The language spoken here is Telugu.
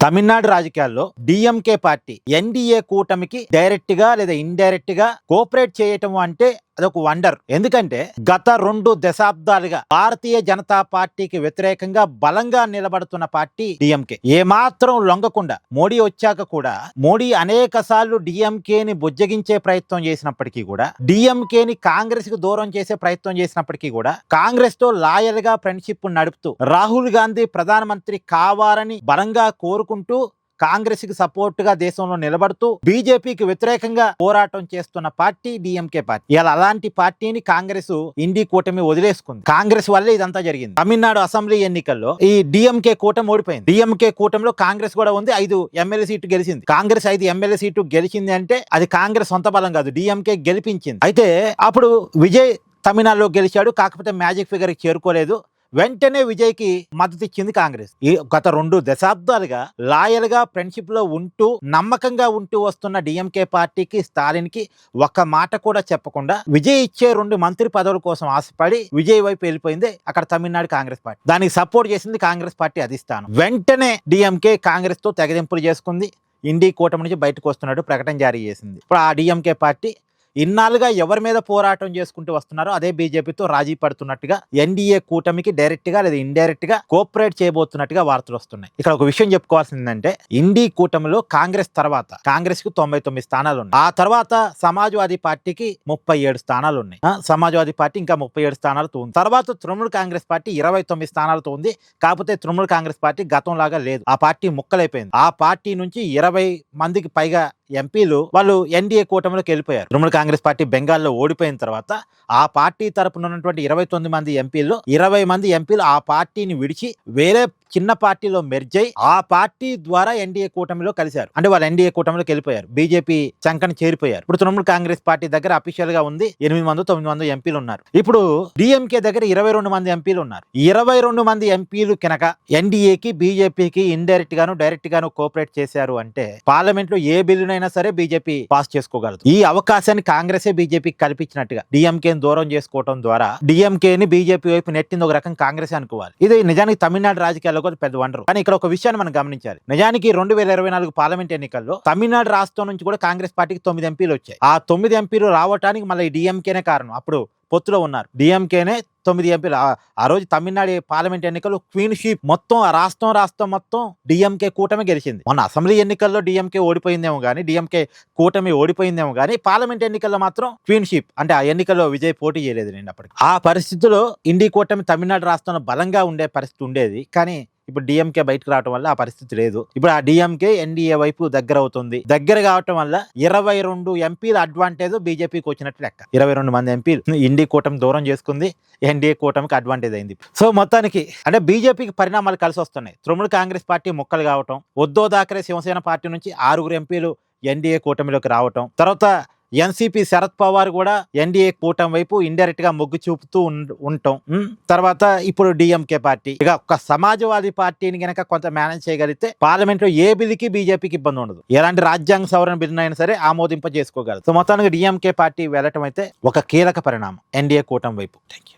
తమిళనాడు రాజకీయాల్లో డిఎంకే పార్టీ ఎన్డీఏ కూటమికి డైరెక్ట్ గా లేదా ఇండైరెక్ట్ గా కోఆపరేట్ చేయటం అంటే అదొక వండర్. ఎందుకంటే గత 2 దశాబ్దాలుగా భారతీయ జనతా పార్టీకి వ్యతిరేకంగా బలంగా నిలబడుతున్న పార్టీ డిఎంకే. ఏమాత్రం లొంగకుండా మోడీ వచ్చాక కూడా మోడీ అనేక సార్లు డిఎంకేని బుజ్జగించే ప్రయత్నం చేసినప్పటికీ కూడా, డిఎంకేని కాంగ్రెస్ కు దూరం చేసే ప్రయత్నం చేసినప్పటికీ కూడా, కాంగ్రెస్ తో లాయల్ గా ఫ్రెండ్షిప్ నడుపుతూ రాహుల్ గాంధీ ప్రధానమంత్రి కావాలని బలంగా కోరుకుంటూ కాంగ్రెస్ కి సపోర్ట్ గా దేశంలో నిలబడుతూ బీజేపీకి వ్యతిరేకంగా పోరాటం చేస్తున్న పార్టీ డిఎంకే పార్టీ. ఇలా అలాంటి పార్టీని కాంగ్రెస్ ఇండి కూటమి వదిలేసుకుంది. కాంగ్రెస్ వల్లే ఇదంతా జరిగింది. తమిళనాడు అసెంబ్లీ ఎన్నికల్లో ఈ డిఎంకే కూటమి ఓడిపోయింది. డిఎంకే కూటమిలో కాంగ్రెస్ కూడా ఉంది. 5 ఎమ్మెల్యే సీటు గెలిచింది. కాంగ్రెస్ 5 ఎమ్మెల్యే సీటు గెలిచింది అంటే అది కాంగ్రెస్ సొంత బలం కాదు, డిఎంకే గెలిపించింది. అయితే అప్పుడు విజయ్ తమిళనాడులో గెలిచాడు, కాకపోతే మ్యాజిక్ ఫిగర్ చేరుకోలేదు. వెంటనే విజయ్ కి మద్దతు ఇచ్చింది కాంగ్రెస్. ఈ గత 2 దశాబ్దాలుగా లాయల్ గా ఫ్రెండ్షిప్ లో ఉంటూ నమ్మకంగా ఉంటూ వస్తున్న డిఎంకే పార్టీకి, స్టాలిన్ కి ఒక్క మాట కూడా చెప్పకుండా విజయ్ ఇచ్చే 2 మంత్రి పదవుల కోసం ఆశపడి విజయ్ వైపు వెళ్ళిపోయింది అక్కడ తమిళనాడు కాంగ్రెస్ పార్టీ. దానికి సపోర్ట్ చేసింది కాంగ్రెస్ పార్టీ అధిష్టానం. వెంటనే డిఎంకే కాంగ్రెస్ తో తెగదింపులు చేసుకుంది. ఇండి కూటమి నుంచి బయటకు వస్తున్నట్టు ప్రకటన జారీ చేసింది. ఇప్పుడు ఆ డిఎంకే పార్టీ ఇన్నాళ్ళుగా ఎవరి మీద పోరాటం చేసుకుంటూ వస్తున్నారో అదే బీజేపీతో రాజీ పడుతున్నట్టుగా, ఎన్డీఏ కూటమికి డైరెక్ట్ గా లేదా ఇండైరెక్ట్ గా కోఆపరేట్ చేయబోతున్నట్టుగా వార్తలు వస్తున్నాయి. ఇక్కడ ఒక విషయం చెప్పుకోవాల్సిందంటే, ఇండి కూటమిలో కాంగ్రెస్ తర్వాత కాంగ్రెస్ కు 99 స్థానాలు ఉన్నాయి. ఆ తర్వాత సమాజ్వాదీ పార్టీకి 37 స్థానాలు ఉన్నాయి. సమాజ్వాదీ పార్టీ ఇంకా 37 స్థానాలతో ఉంది. తర్వాత తృణమూల్ కాంగ్రెస్ పార్టీ 29 స్థానాలతో ఉంది. కాకపోతే తృణమూల్ కాంగ్రెస్ పార్టీ గతంలాగా లేదు. ఆ పార్టీ ముక్కలైపోయింది. ఆ పార్టీ నుంచి 20 మందికి పైగా ఎంపీలు వాళ్ళు ఎన్డీఏ కూటమిలోకి వెళ్ళిపోయారు. తృణమూల్ కాంగ్రెస్ పార్టీ బెంగాల్లో ఓడిపోయిన తర్వాత ఆ పార్టీ తరపున ఉన్నటువంటి 29 మంది ఎంపీల్లో 20 మంది ఎంపీలు ఆ పార్టీని విడిచి వేరే చిన్న పార్టీలో మెర్జ్ అయి ఆ పార్టీ ద్వారా ఎన్డీఏ కూటమిలో కలిశారు. అంటే వాళ్ళు ఎన్డీఏ కూటమిలోకి వెళ్ళిపోయారు, బీజేపీ చంకని చేరిపోయారు. ఇప్పుడు తృణమూల్ కాంగ్రెస్ పార్టీ దగ్గర అఫీషియల్ గా ఉంది 8 మంది 9 మంది ఎంపీలు ఉన్నారు. ఇప్పుడు డిఎంకే దగ్గర 22 మంది ఎంపీలు ఉన్నారు. 22 మంది ఎంపీలు కనుక ఎన్డీఏకి బీజేపీకి ఇండైరెక్ట్ గాను డైరెక్ట్ గాను కోఆపరేట్ చేశారు అంటే పార్లమెంట్ లో ఏ బిల్లునైనా సరే బీజేపీ పాస్ చేసుకోగలదు. ఈ అవకాశాన్ని కాంగ్రెసే బీజేపీకి కల్పించినట్టుగా డిఎంకేని దూరం చేసుకోవడం ద్వారా డిఎంకేని బీజేపీ వైపు నెట్టింది ఒక రకం కాంగ్రెస్ అనుకోవాలి. ఇది నిజానికి తమిళనాడు రాజకీయాల్లో పెద్ద వండరు. కానీ ఇక్కడ ఒక విషయాన్ని మనం గమనించాలి. నిజానికి 2024 పార్లమెంట్ ఎన్నికల్లో తమిళనాడు రాష్ట్రం నుంచి కూడా కాంగ్రెస్ పార్టీకి 9 ఎంపీలు వచ్చాయి. ఆ 9 ఎంపీలు రావడానికి మళ్ళీ డిఎంకేనే కారణం. అప్పుడు పొత్తులో ఉన్నారు డిఎంకేనే 9 ఎంపీలు. ఆ రోజు తమిళనాడు పార్లమెంట్ ఎన్నికల్లో క్వీన్ షిప్ మొత్తం రాష్ట్రం మొత్తం డిఎంకే కూటమి గెలిచింది. మొన్న అసెంబ్లీ ఎన్నికల్లో డిఎంకే ఓడిపోయిందేమో కానీ, డిఎంకే కూటమి ఓడిపోయిందేమో కానీ, పార్లమెంట్ ఎన్నికల్లో మాత్రం క్వీన్ షిప్ అంటే ఆ ఎన్నికల్లో విజయ్ పోటీ చేయలేదు. నేను అప్పటికి ఆ పరిస్థితిలో ఇండి కూటమి తమిళనాడు రాష్ట్రంలో బలంగా ఉండే పరిస్థితి ఉండేది. కానీ ఇప్పుడు డిఎంకే బయటకు రావడం వల్ల ఆ పరిస్థితి లేదు. ఇప్పుడు ఆ డిఎంకే ఎన్డీఏ వైపు దగ్గర అవుతుంది. దగ్గర కావటం వల్ల 22 ఎంపీల అడ్వాంటేజ్ బీజేపీకి వచ్చినట్టు లెక్క. 22 మంది ఎంపీలు ఇండి కూటమి దూరం చేసుకుంది, ఎన్డీఏ కూటమికి అడ్వాంటేజ్ అయింది. సో మొత్తానికి అంటే బీజేపీకి పరిణామాలు కలిసి వస్తున్నాయి. తృణమూల్ కాంగ్రెస్ పార్టీ ముక్కలు కావటం, ఉద్ధవ్ థాకరే శివసేన పార్టీ నుంచి 6 ఎంపీలు ఎన్డీఏ కూటమిలోకి రావటం, తర్వాత ఎన్సీపీ శరద్ పవార్ కూడా ఎన్డీఏ కూటమి వైపు ఇండైరెక్ట్ గా మొగ్గు చూపుతూ ఉండటం, తర్వాత ఇప్పుడు డిఎంకే పార్టీ ఇక ఒక సమాజ్వాదీ పార్టీని గనక కొంత మేనేజ్ చేయగలిగితే పార్లమెంట్ లో ఏ బిల్లుకి బీజేపీకి ఇబ్బంది ఉండదు. ఎలాంటి రాజ్యాంగ సవరణ బిల్లు అయినా సరే ఆమోదింపజేసుకోగలదు. సో మొత్తానికి డిఎంకే పార్టీ వెళ్ళటం అయితే ఒక కీలక పరిణామం ఎన్డీఏ కూటమి వైపు. Thank you.